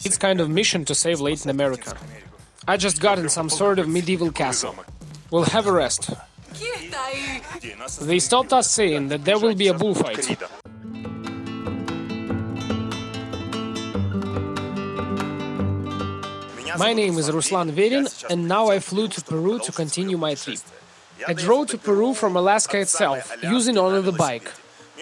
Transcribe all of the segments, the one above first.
It's kind of mission to save Latin America. I just got in some sort of medieval castle. We'll have a rest. They stopped us saying that there will be a bullfight. My name is Ruslan Verin, and now I flew to Peru to continue my trip. I drove to Peru from Alaska itself, using only the bike.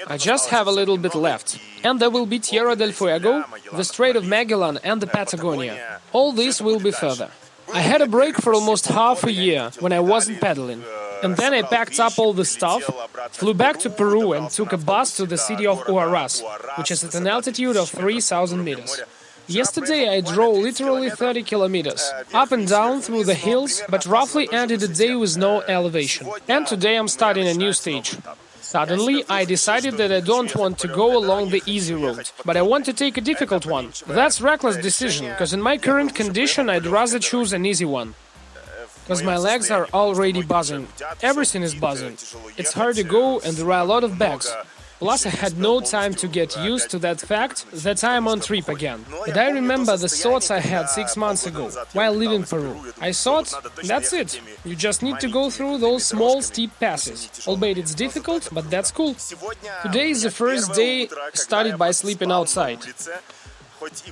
I just have a little bit left. And there will be Tierra del Fuego, the Strait of Magellan and the Patagonia. All this will be further. I had a break for almost half a year when I wasn't pedaling. And then I packed up all the stuff, flew back to Peru and took a bus to the city of Huaraz, which is at an altitude of 3,000 meters. Yesterday I drove literally 30 kilometers, up and down through the hills, but roughly ended the day with no elevation. And today I'm starting a new stage. Suddenly, I decided that I don't want to go along the easy road, but I want to take a difficult one. That's a reckless decision, because in my current condition I'd rather choose an easy one. Because my legs are already buzzing. Everything is buzzing. It's hard to go and there are a lot of bags. Plus, I had no time to get used to that fact that I am on trip again. But I remember the thoughts I had 6 months ago, while leaving Peru. I thought, that's it. You just need to go through those small, steep passes. Albeit it's difficult, but that's cool. Today is the first day started by sleeping outside.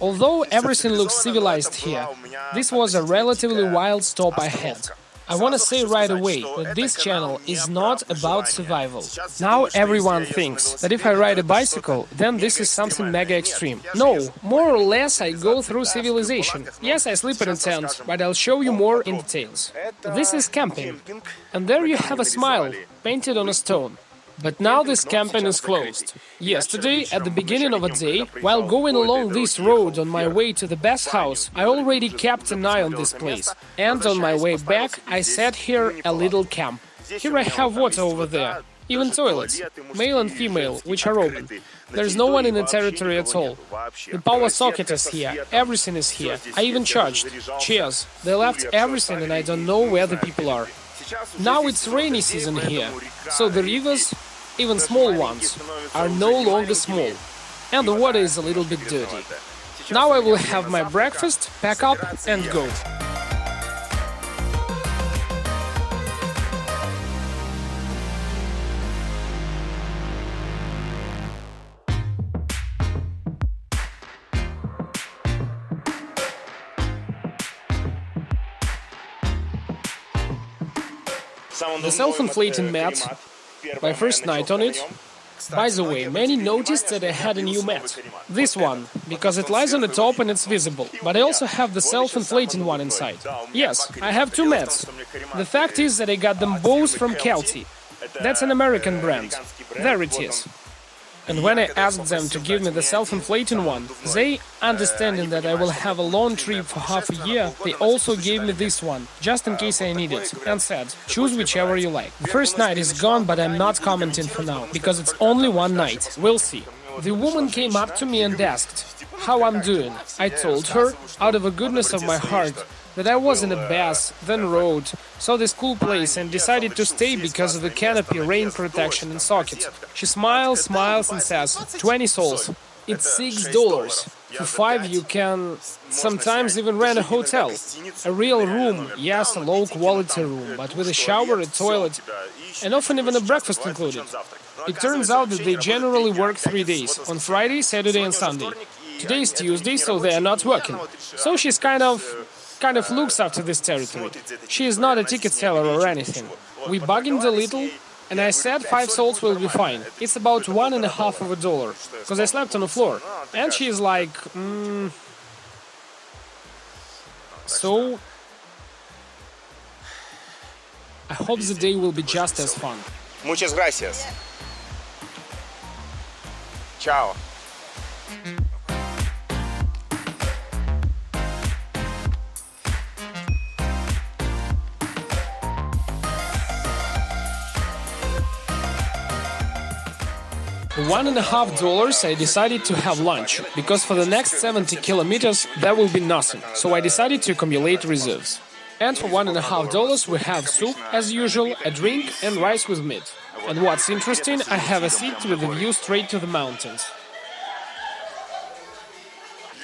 Although everything looks civilized here, this was a relatively wild stop I had. I want to say right away that this channel is not about survival. Now everyone thinks that if I ride a bicycle, then this is something mega extreme. No, more or less I go through civilization. Yes, I sleep in a tent, but I'll show you more in details. This is camping. And there you have a smile, painted on a stone. But now this camping is closed. Yesterday, at the beginning of a day, while going along this road on my way to the bath house, I already kept an eye on this place. And on my way back, I set here a little camp. Here I have water over there, even toilets, male and female, which are open. There's no one in the territory at all. The power socket is here, everything is here. I even charged. Chairs. They left everything and I don't know where the people are. Now it's rainy season here, so the rivers, even small ones, are no longer small, and the water is a little bit dirty. Now I will have my breakfast, pack up and go. The self-inflating mat, my first night on it. By the way, many noticed that I had a new mat. This one, because it lies on the top and it's visible. But I also have the self-inflating one inside. Yes, I have two mats. The fact is that I got them both from Kelty. That's an American brand. There it is. And when I asked them to give me the self-inflating one, they, understanding that I will have a long trip for half a year, they also gave me this one, just in case I need it, and said, choose whichever you like. The first night is gone, but I'm not commenting for now, because it's only one night. We'll see. The woman came up to me and asked how I'm doing. I told her, out of the goodness of my heart, that I was in a bath, then rode, saw this cool place and decided to stay because of the canopy, rain protection and socket. She smiles and says, 20 sols. It's $6. For 5 you can sometimes even rent a hotel. A real room, yes, a low-quality room, but with a shower, a toilet, and often even a breakfast included. It turns out that they generally work 3 days, on Friday, Saturday and Sunday. Today is Tuesday, so they are not working. So she's kind of looks after this territory. She is not a ticket seller or anything. We bargained a little, and I said 5 sols will be fine. It's about $1.50, because I slept on the floor. And she is like, So, I hope the day will be just as fun. Muchas gracias. Ciao. $1.50 I decided to have lunch, because for the next 70 kilometers there will be nothing, so I decided to accumulate reserves. And for $1.50 we have soup, as usual, a drink and rice with meat. And what's interesting, I have a seat with a view straight to the mountains.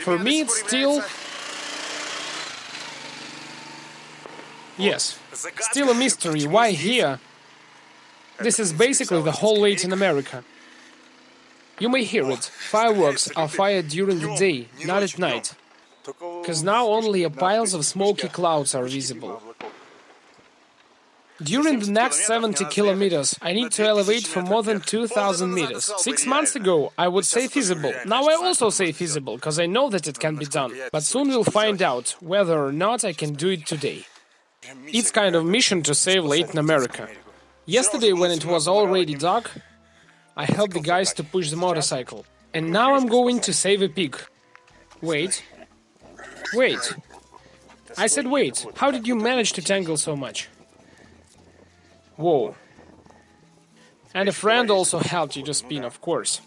For me, it's still... Yes, still a mystery. Why here? This is basically the whole Latin America. You may hear it. Fireworks are fired during the day, not at night. Because now only piles of smoky clouds are visible. During the next 70 kilometers, I need to elevate for more than 2,000 meters. 6 months ago, I would say feasible. Now I also say feasible, because I know that it can be done. But soon we'll find out whether or not I can do it today. It's kind of mission to save Latin America. Yesterday, when it was already dark, I helped the guys to push the motorcycle. And now I'm going to save a pig. Wait. Wait. I said wait. How did you manage to tangle so much? Whoa. And a friend also helped you to spin, of course.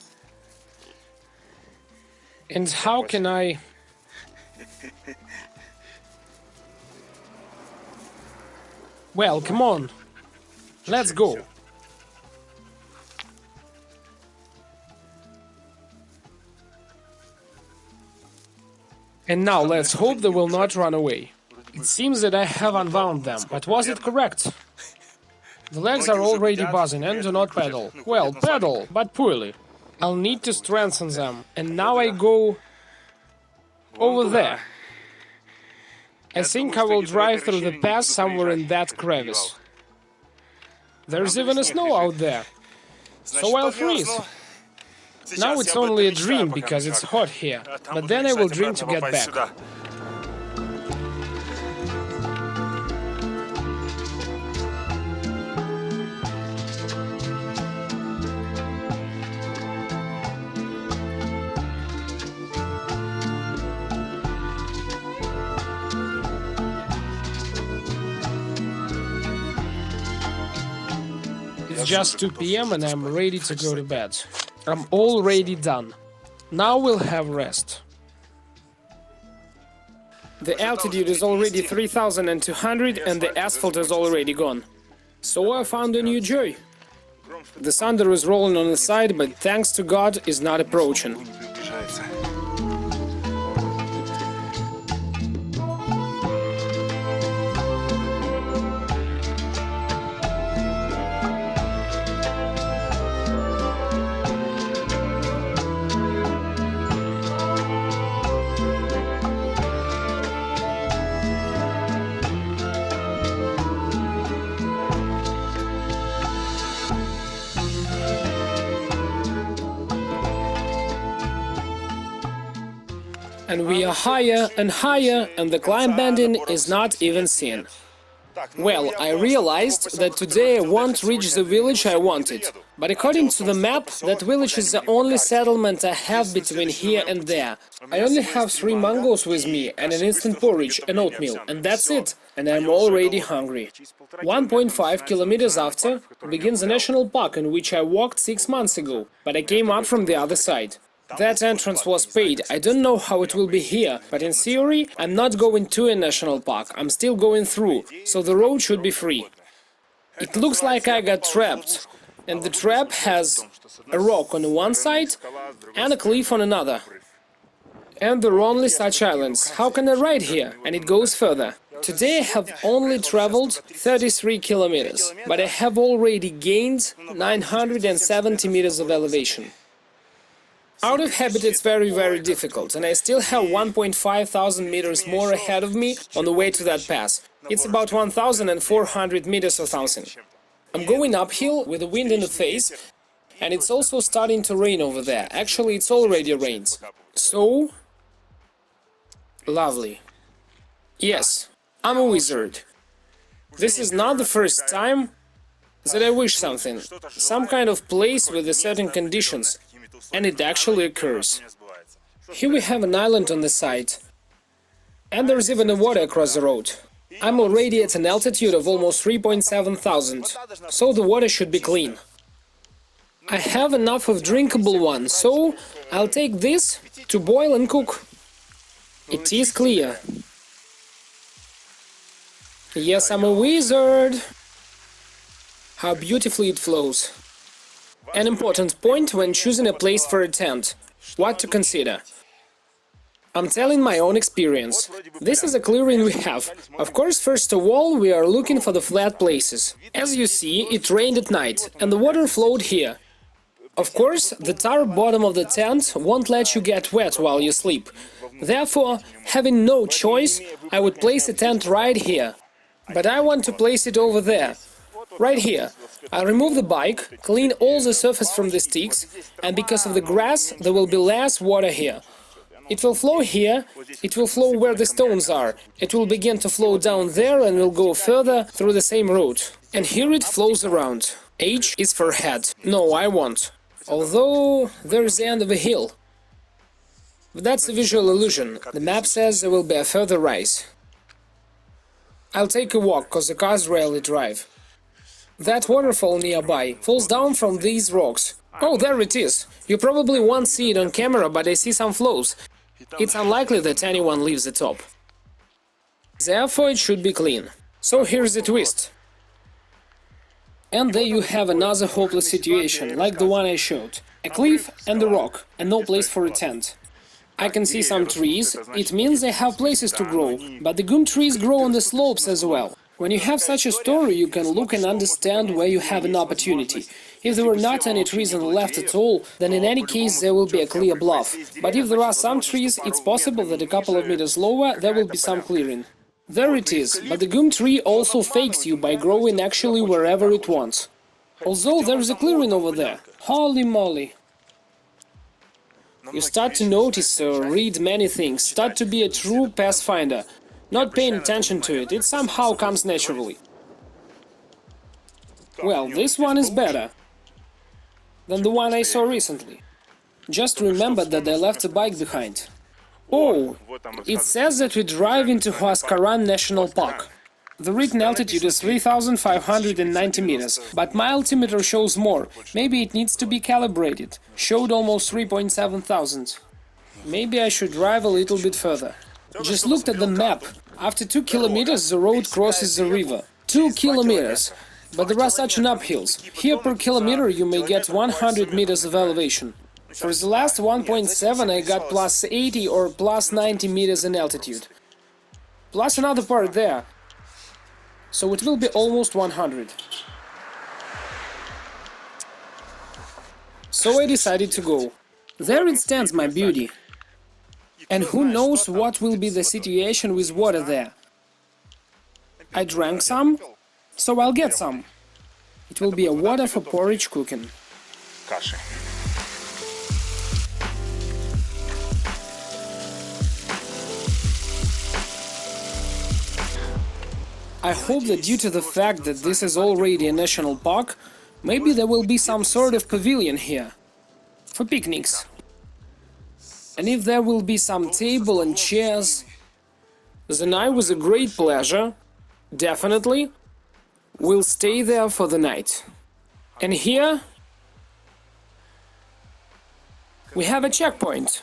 And how can I... Well, come on. Let's go. And now let's hope they will not run away. It seems that I have unwound them, but was it correct? The legs are already buzzing and do not pedal. Well, pedal, but poorly. I'll need to strengthen them. And now I go... over there. I think I will drive through the pass somewhere in that crevice. There's even a snow out there. So I'll freeze. Now it's only a dream because it's hot here. But then I will dream to get back. It's just 2 p.m. and I'm ready to go to bed. I'm already done. Now we'll have rest. The altitude is already 3,200 and the asphalt is already gone. So I found a new joy. The thunder is rolling on the side, but thanks to God is not approaching. And we are higher and higher, and the climb bending is not even seen. Well, I realized that today I won't reach the village I wanted. But according to the map, that village is the only settlement I have between here and there. I only have 3 mangoes with me, and an instant porridge and oatmeal, and that's it. And I'm already hungry. 1.5 kilometers after begins the national park in which I walked 6 months ago, but I came up from the other side. That entrance was paid. I don't know how it will be here, but in theory, I'm not going to a national park, I'm still going through, so the road should be free. It looks like I got trapped, and the trap has a rock on one side and a cliff on another. And there are only such islands. How can I ride here? And it goes further. Today I have only traveled 33 kilometers, but I have already gained 970 meters of elevation. Out of habit it's very difficult, and I still have 1,500 meters more ahead of me on the way to that pass. It's about 1,400 meters or something. I'm going uphill with the wind in the face, and it's also starting to rain over there. Actually, it's already rained. So... lovely. Yes, I'm a wizard. This is not the first time that I wish something. Some kind of place with certain conditions. And it actually occurs. Here we have an island on the side. And there's even a water across the road. I'm already at an altitude of almost 3,700, so the water should be clean. I have enough of drinkable one, so I'll take this to boil and cook. It is clear. Yes, I'm a wizard. How beautifully it flows. An important point when choosing a place for a tent. What to consider. I'm telling my own experience. This is a clearing we have. Of course, first of all, we are looking for the flat places. As you see, it rained at night, and the water flowed here. Of course, the tarp bottom of the tent won't let you get wet while you sleep. Therefore, having no choice, I would place a tent right here. But I want to place it over there. Right here. I'll remove the bike, clean all the surface from the sticks, and because of the grass, there will be less water here. It will flow here, it will flow where the stones are, it will begin to flow down there and will go further through the same route. And here it flows around. H is for head. No, I won't. Although, there's the end of a hill. But that's a visual illusion. The map says there will be a further rise. I'll take a walk, cause the cars rarely drive. That waterfall nearby falls down from these rocks. Oh, there it is. You probably won't see it on camera, but I see some flows. It's unlikely that anyone leaves the top. Therefore, it should be clean. So here's the twist. And there you have another hopeless situation, like the one I showed. A cliff and a rock, and no place for a tent. I can see some trees, it means they have places to grow, but the gum trees grow on the slopes as well. When you have such a story, you can look and understand where you have an opportunity. If there were not any trees on the left at all, then in any case there will be a clear bluff. But if there are some trees, it's possible that a couple of meters lower there will be some clearing. There it is, but the gum tree also fakes you by growing actually wherever it wants. Although there is a clearing over there. Holy moly! You start to notice or read many things, start to be a true pathfinder. Not paying attention to it, it somehow comes naturally. Well, this one is better than the one I saw recently. Just remembered that I left the bike behind. Oh, it says that we drive into Huascaran National Park. The written altitude is 3,590 meters, but my altimeter shows more. Maybe it needs to be calibrated. Showed almost 3,700. Maybe I should drive a little bit further. Just looked at the map. After 2 kilometers the road crosses the river. 2 kilometers. But there are such an uphills. Here per kilometer you may get 100 meters of elevation. For the last 1.7 I got plus 80 or plus 90 meters in altitude. Plus another part there. So it will be almost 100. So I decided to go. There it stands, my beauty. And who knows what will be the situation with water there. I drank some, so I'll get some. It will be a water for porridge cooking. I hope that due to the fact that this is already a national park, maybe there will be some sort of pavilion here. For picnics. And if there will be some table and chairs, then I, with a great pleasure, definitely, will stay there for the night. And here we have a checkpoint.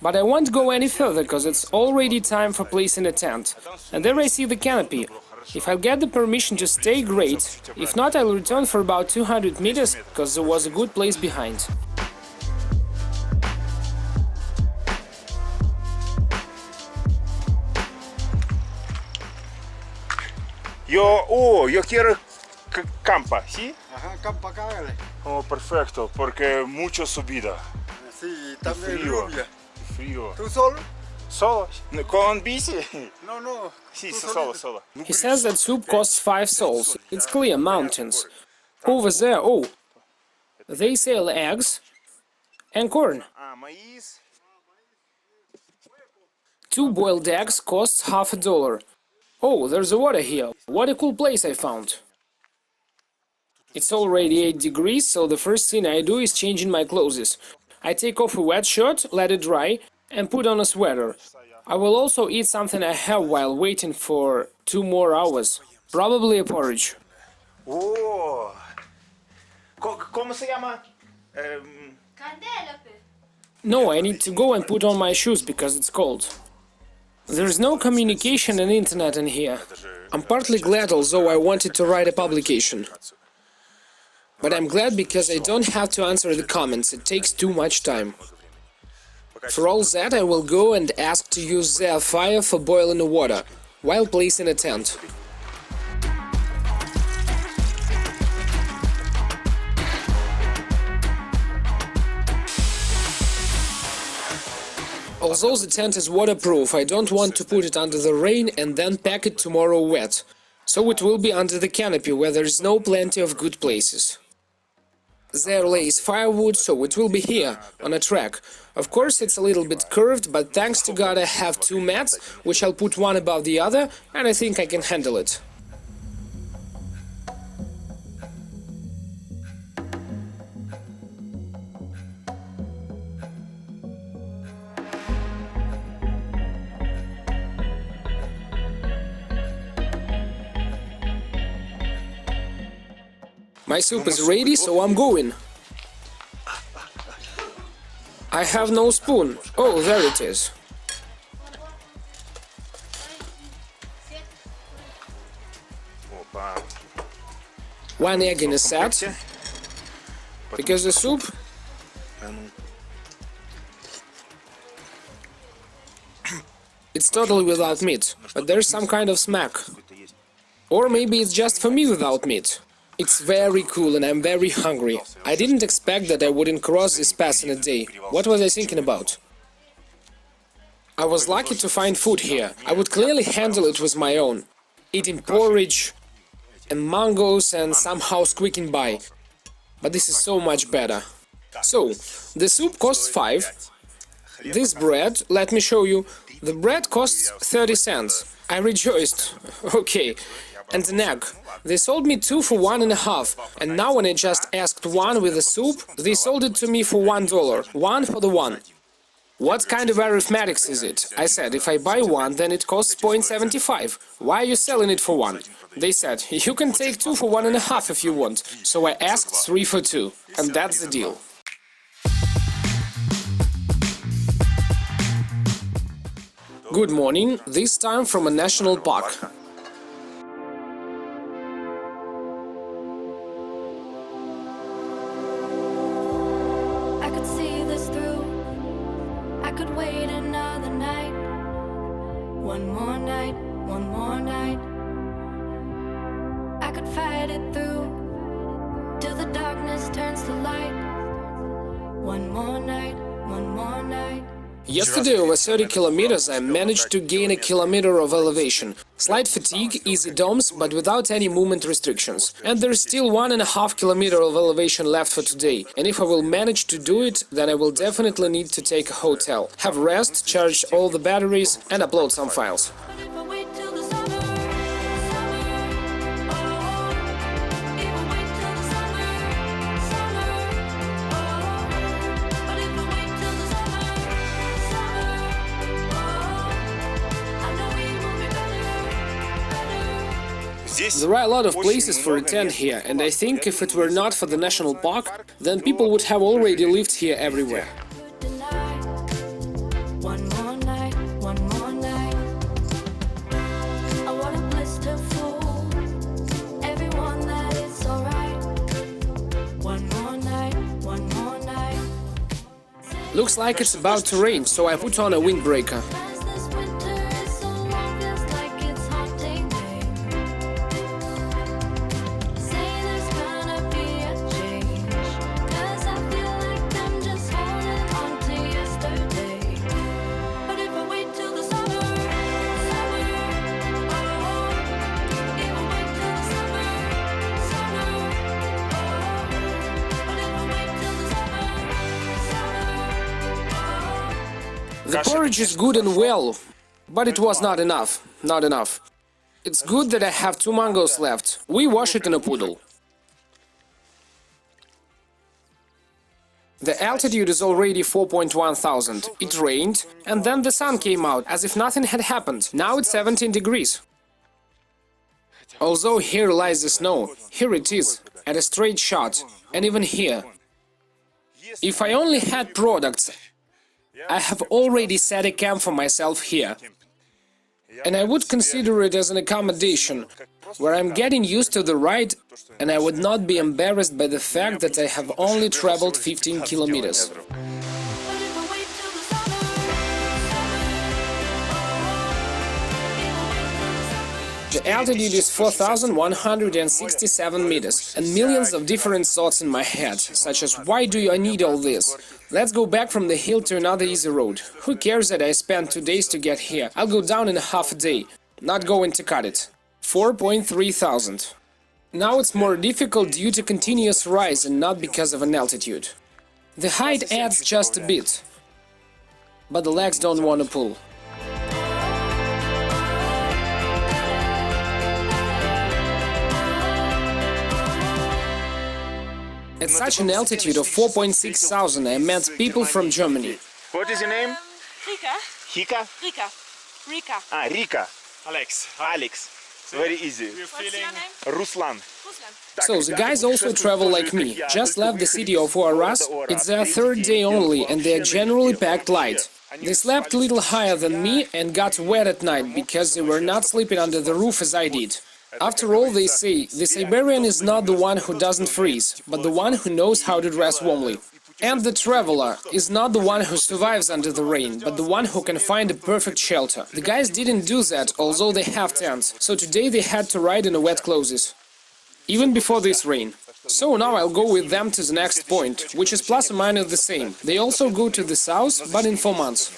But I won't go any further, because it's already time for placing a tent. And there I see the canopy. If I'll get the permission to stay, great. If not, I'll return for about 200 meters, because there was a good place behind. Yo quiero campa, ¿sí? Ajá, campa cágale. Oh, perfecto, porque mucho subida. Sí, también frío. lluvia. Frío. ¿Tú solo? Solo? Con bici? No. Sí, tú solo. He says that soup costs 5 sols. It's clear, mountains. Over there, oh, they sell eggs and corn. Maíz. 2 boiled eggs costs $50. Oh, there's a water here. What a cool place I found. It's already 8 degrees, so the first thing I do is changing my clothes. I take off a wet shirt, let it dry, and put on a sweater. I will also eat something I have while waiting for 2 more hours. Probably a porridge. Oh. ¿Cómo se llama? No, I need to go and put on my shoes because it's cold. There is no communication and internet in here. I'm partly glad, although I wanted to write a publication. But I'm glad because I don't have to answer the comments, it takes too much time. For all that, I will go and ask to use their fire for boiling the water, while placing a tent. Although the tent is waterproof, I don't want to put it under the rain and then pack it tomorrow wet, so it will be under the canopy where there is no plenty of good places. There lays firewood, so it will be here, on a track. Of course, it's a little bit curved, but thanks to God I have two mats, which I'll put one above the other, and I think I can handle it. My soup is ready, so I'm going. I have no spoon. Oh, there it is. One egg in a set. Because the soup... It's totally without meat, but there's some kind of smack. Or maybe it's just for me without meat. It's very cool and I'm very hungry. I didn't expect that I wouldn't cross this pass in a day. What was I thinking about? I was lucky to find food here. I would clearly handle it with my own. Eating porridge and mangoes and somehow squeaking by. But this is so much better. So, the soup costs 5. This bread, let me show you. The bread costs 30 cents. I rejoiced. Okay. And an egg. They sold me 2 for $1.50, and now when I just asked one with the soup, they sold it to me for $1, 1 for the 1. What kind of arithmetics is it? I said, if I buy 1, then it costs 0.75. Why are you selling it for 1? They said, you can take 2 for $1.50 if you want. So I asked 3 for 2, and that's the deal. Good morning, this time from a national park. One more night. I could fight it through till the darkness turns to light. One more night, one more night. Yesterday, over 30 kilometers, I managed to gain a kilometer of elevation. Slight fatigue, easy DOMs, but without any movement restrictions. And there is still 1.5 kilometer of elevation left for today. And if I will manage to do it, then I will definitely need to take a hotel, have rest, charge all the batteries, and upload some files. There are a lot of places for a tent here, and I think if it were not for the national park, then people would have already lived here everywhere. One more night, one more night. I want a blister full. Everyone that it's alright. One more night, one more night. Looks like it's about to rain, so I put on a windbreaker. The porridge is good and well, but it was not enough. Not enough. It's good that I have 2 mangoes left. We wash it in a poodle. The altitude is already 4.1 thousand. It rained, and then the sun came out, as if nothing had happened. Now it's 17 degrees. Although here lies the snow, here it is, at a straight shot, and even here. If I only had products, I have already set a camp for myself here. And I would consider it as an accommodation, where I'm getting used to the ride, and I would not be embarrassed by the fact that I have only traveled 15 kilometers. But if I wait till the summer, The altitude is 4,167 meters, and millions of different thoughts in my head, such as why do I need all this? Let's go back from the hill to another easy road. Who cares that I spent 2 days to get here? I'll go down in a half a day. Not going to cut it. 4.3 thousand. Now it's more difficult due to continuous rise and not because of an altitude. The height adds just a bit, but the legs don't want to pull. At such an altitude of 4.6 thousand, I met people from Germany. What is your name? Rika. Hika? Rika. Rika. Ah, Rika. Alex. Alex. Very easy. What's your name? Ruslan. Ruslan. So the guys also travel like me, just left the city of Uaraz. It's their third day only and they are generally packed light. They slept a little higher than me and got wet at night because they were not sleeping under the roof as I did. After all, they say, the Siberian is not the one who doesn't freeze, but the one who knows how to dress warmly. And the traveler is not the one who survives under the rain, but the one who can find a perfect shelter. The guys didn't do that, although they have tents, so today they had to ride in wet clothes. Even before this rain. So now I'll go with them to the next point, which is plus or minus the same. They also go to the south, but in 4 months.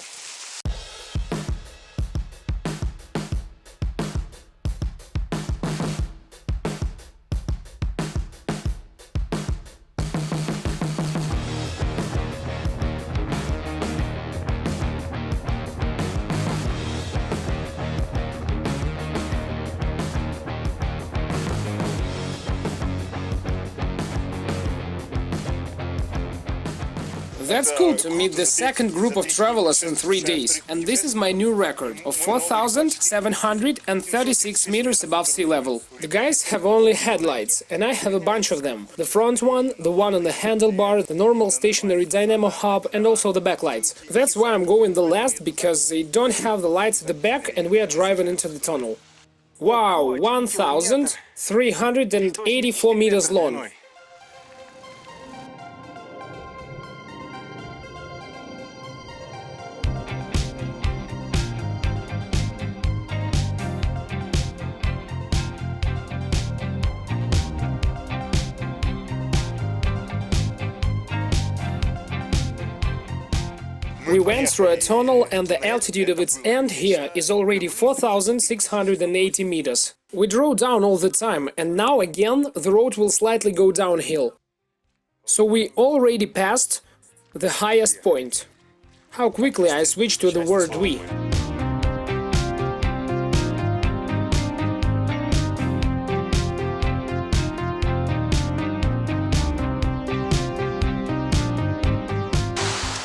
That's cool to meet the second group of travelers in 3 days, and this is my new record of 4,736 meters above sea level. The guys have only headlights, and I have a bunch of them. The front one, the one on the handlebar, the normal stationary dynamo hub, and also the backlights. That's why I'm going the last, because they don't have the lights at the back and we are driving into the tunnel. Wow, 1,384 meters long. We went through a tunnel and the altitude of its end here is already 4,680 meters. We drove down all the time and now again the road will slightly go downhill. So we already passed the highest point. How quickly I switched to the word we.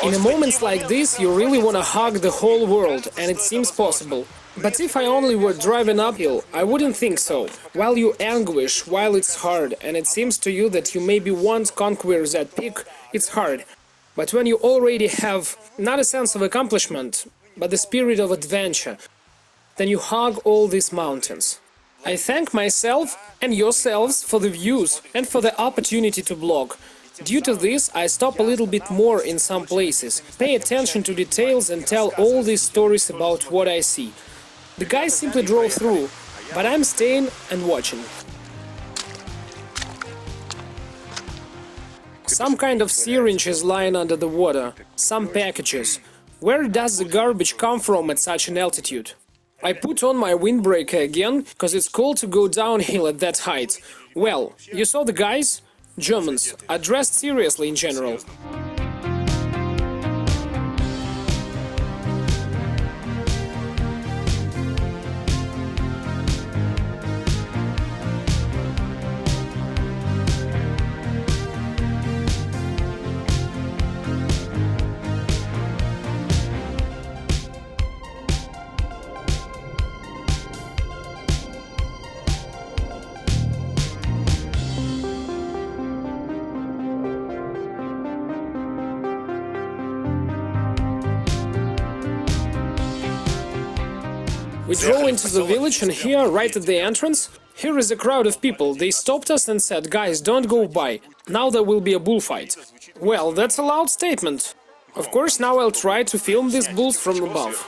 In moments like this, you really want to hug the whole world, and it seems possible. But if I only were driving uphill, I wouldn't think so. While you anguish, while it's hard, and it seems to you that you maybe won't conquer that peak, it's hard. But when you already have not a sense of accomplishment, but the spirit of adventure, then you hug all these mountains. I thank myself and yourselves for the views and for the opportunity to blog. Due to this, I stop a little bit more in some places, pay attention to details and tell all these stories about what I see. The guys simply drove through, but I'm staying and watching. Some kind of syringe is lying under the water, some packages. Where does the garbage come from at such an altitude? I put on my windbreaker again, cause it's cold to go downhill at that height. Well, you saw the guys? Germans are dressed seriously in general. We drove into the village and here, right at the entrance, here is a crowd of people. They stopped us and said, guys, don't go by. Now there will be a bullfight. Well, that's a loud statement. Of course, now I'll try to film these bulls from above.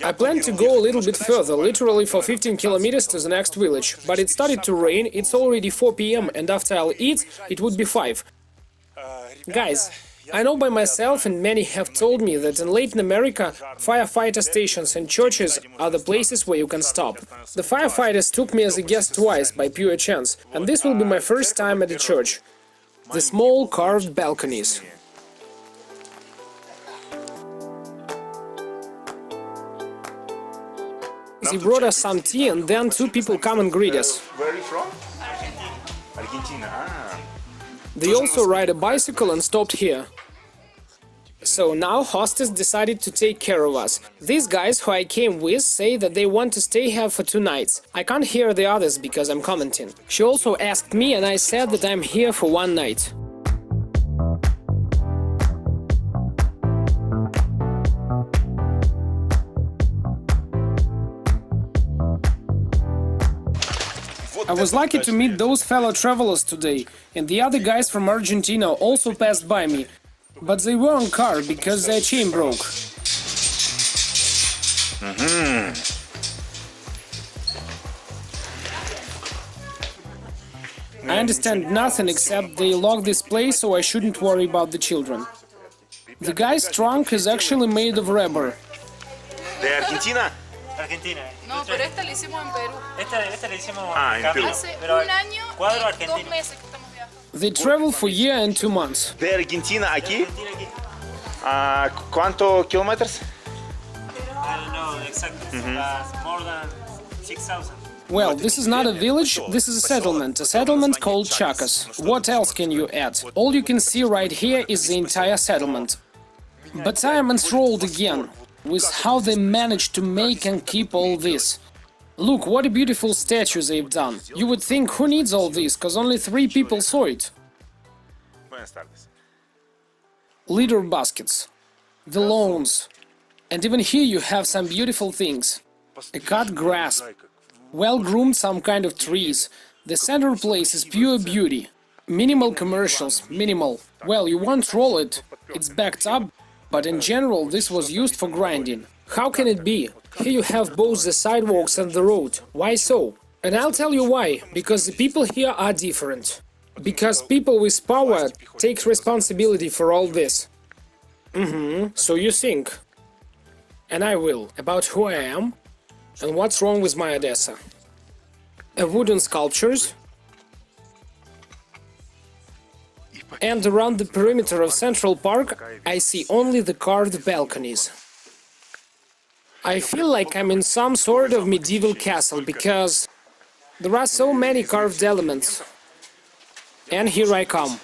I planned to go a little bit further, literally for 15 kilometers to the next village, but it started to rain, it's already 4 p.m. and after I'll eat, it would be 5. Guys, I know by myself and many have told me that in Latin America, firefighter stations and churches are the places where you can stop. The firefighters took me as a guest twice by pure chance, and this will be my first time at a church. The small carved balconies. He brought us some tea and then 2 people come and greet us. Where are you from? Argentina. Ah. They also ride a bicycle and stopped here. So now hostess decided to take care of us. These guys who I came with say that they want to stay here for 2 nights. I can't hear the others because I'm commenting. She also asked me and I said that I'm here for 1 night. I was lucky to meet those fellow travelers today, and the other guys from Argentina also passed by me, but they were on car because their chain broke. I understand nothing except they locked this place, so I shouldn't worry about the children. The guy's trunk is actually made of rubber. De Argentina. Argentina. No, pero esta la hicimos en Perú. Esta la hicimos En Perú. Hace pero un año cuadro y argentino. 2 meses que estamos viajando. They travel for a year and 2 months. De Argentina aquí. Argentina aquí. ¿Cuántos kilómetros? I don't know exactly. More than 6,000. Well, this is not a village, this is a settlement called Chakas. What else can you add? All you can see right here is the entire settlement. But I am enthralled again with how they managed to make and keep all this. Look, what a beautiful statue they've done. You would think, who needs all this, cause only 3 people saw it. Buenas tardes. Litter baskets, the lawns, and even here you have some beautiful things. A cut grass, well-groomed some kind of trees. The center place is pure beauty. Minimal commercials, minimal. Well, you won't roll it, it's backed up, but in general this was used for grinding. How can it be? Here you have both the sidewalks and the road. Why so? And I'll tell you why. Because the people here are different. Because people with power take responsibility for all this. So you think. And I will. About who I am and what's wrong with my Odessa. Wooden sculptures. And around the perimeter of Central Park, I see only the carved balconies. I feel like I'm in some sort of medieval castle, because there are so many carved elements. And here I come.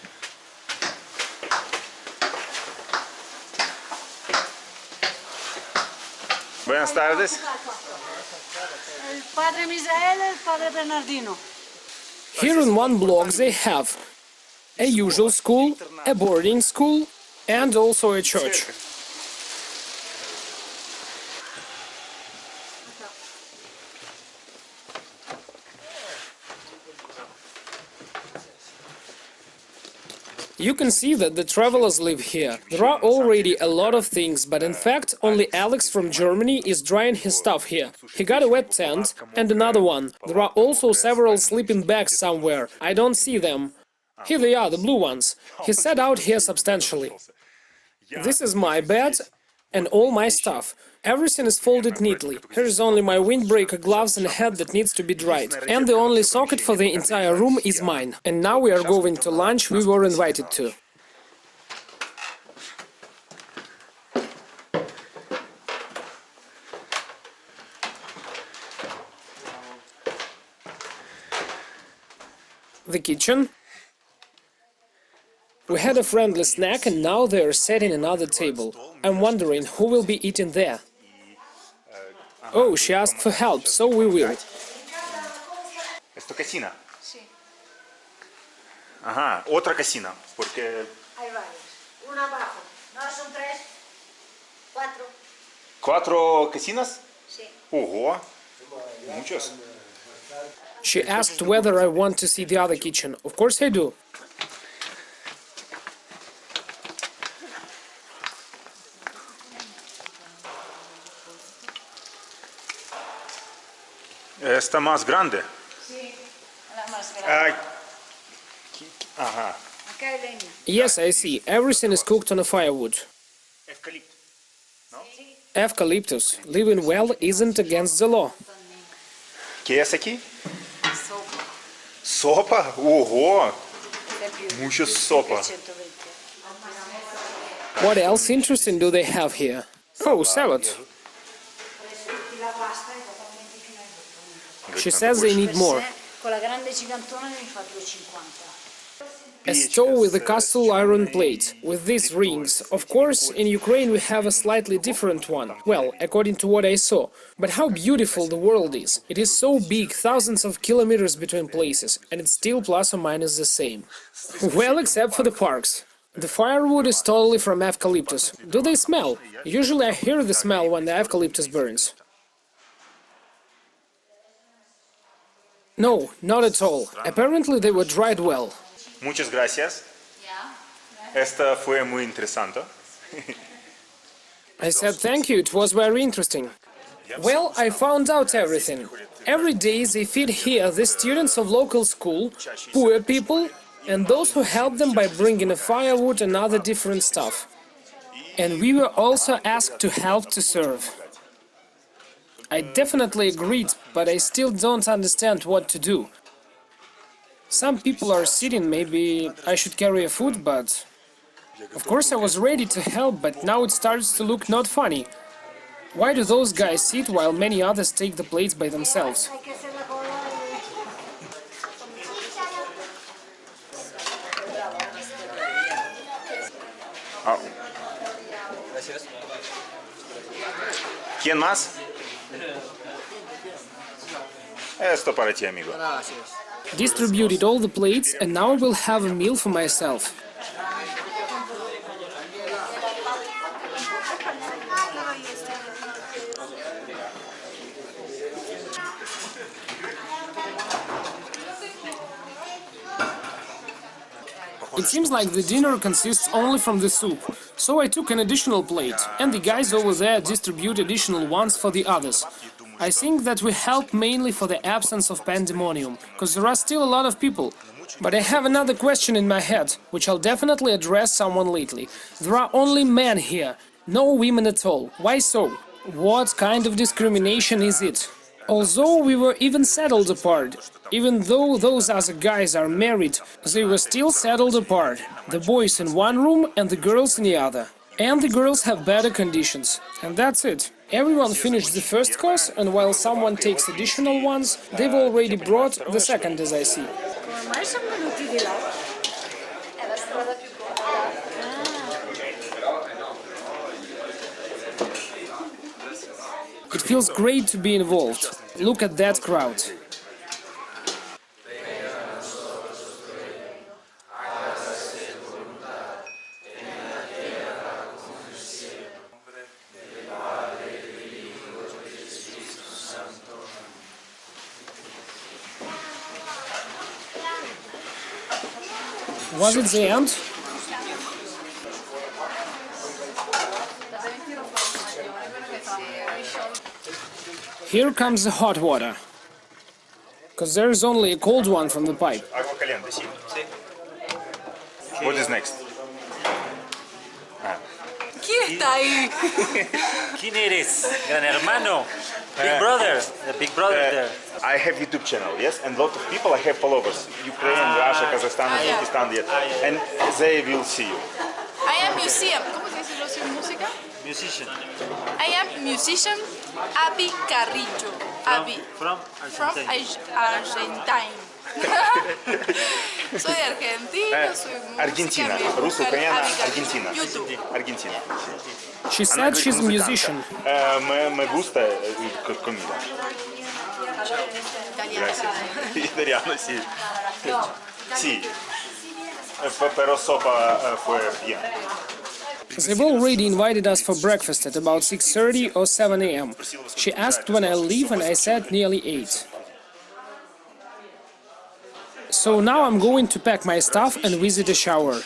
Buenas tardes. El padre Misael, el padre Bernardino. Here in one block they have a usual school, a boarding school, and also a church. You can see that the travelers live here. There are already a lot of things, but in fact only Alex from Germany is drying his stuff here. He got a wet tent and another one. There are also several sleeping bags somewhere. I don't see them. Here they are, the blue ones. He sat out here substantially. This is my bed and all my stuff. Everything is folded neatly. Here is only my windbreaker, gloves and hat that needs to be dried. And the only socket for the entire room is mine. And now we are going to lunch we were invited to. The kitchen. We had a friendly snack and now they are setting another table. I'm wondering who will be eating there. Oh, she asked for help, so we will. Esto cocina. Sí. Ajá, otra cocina, porque Hay varios. Una abajo. No, son tres. Cuatro. cuatro cocinas. Sí. Ого, muchos. She asked whether I want to see the other kitchen. Of course I do. Esta más grande. Sí. La más grande. Ay. Ajá. Acá hay leña. Yes, I see. Everything is cooked on a firewood. Eucalipto. Eucalyptus. Living well isn't against the law. ¿Qué es aquí? Sopa. Ого, mucha sopa. What else interesting do they have here? Oh, salad. She says they need more. Con la grande gigantona mi fa 2,50. A stove with a cast iron plate, with these rings. Of course, in Ukraine we have a slightly different one. Well, according to what I saw. But how beautiful the world is. It is so big, thousands of kilometers between places, and it's still plus or minus the same. Well, except for the parks. The firewood is totally from eucalyptus. Do they smell? Usually I hear the smell when the eucalyptus burns. No, not at all. Apparently they were dried well. Muchas gracias. Esta fue muy interesante. I said thank you, it was very interesting. Well, I found out everything. Every day they feed here the students of local school, poor people, and those who help them by bringing a firewood and other different stuff. And we were also asked to help to serve. I definitely agreed, but I still don't understand what to do. Some people are sitting, maybe I should carry a food, but... Of course I was ready to help, but now it starts to look not funny. Why do those guys sit while many others take the plates by themselves? Hay que hacer la cola Ah. ¿Quién más? Esto para ti, amigo. Distributed all the plates, and now I will have a meal for myself. It seems like the dinner consists only from the soup, so I took an additional plate, and the guys over there distribute additional ones for the others. I think that we help mainly for the absence of pandemonium, because there are still a lot of people. But I have another question in my head, which I'll definitely address someone lately. There are only men here, no women at all. Why so? What kind of discrimination is it? Although we were even settled apart, even though those other guys are married, they were still settled apart. The boys in one room and the girls in the other. And the girls have better conditions. And that's it. Everyone finished the first course, and while someone takes additional ones, they've already brought the second, as I see. Come mai sono venuti di là? È la strada più corta. It feels great to be involved. Look at that crowd. Was it the end? Here comes the hot water. Because there is only a cold one from the pipe. Agua caliente, sí. What is next? ¿Quién está ahí? ¿Quién eres? Gran hermano. Big brother. The big brother there. I have YouTube channel, yes, and a lot of people I have followers. Ukraine, Russia, Kazakhstan, Uzbekistan, yes. And they will see you. I am museum. ¿Cómo se dice yo soy música? Musician. I am musician Abi Carrillo. Abi. From From Argentina. Argentine. Soy de Argentina, soy música, Argentina, mi mujer, ruso, ucraniana, amiga, Argentina. YouTube. Argentina. Sí. She said she's a musician. Me gusta comida. Gracias. Italiano, sí. Sí. Pero sopa fue bien. They've already invited us for breakfast at about 6:30 or 7 a.m. She asked when I'll leave and I said nearly 8. So now I'm going to pack my stuff and visit a shower.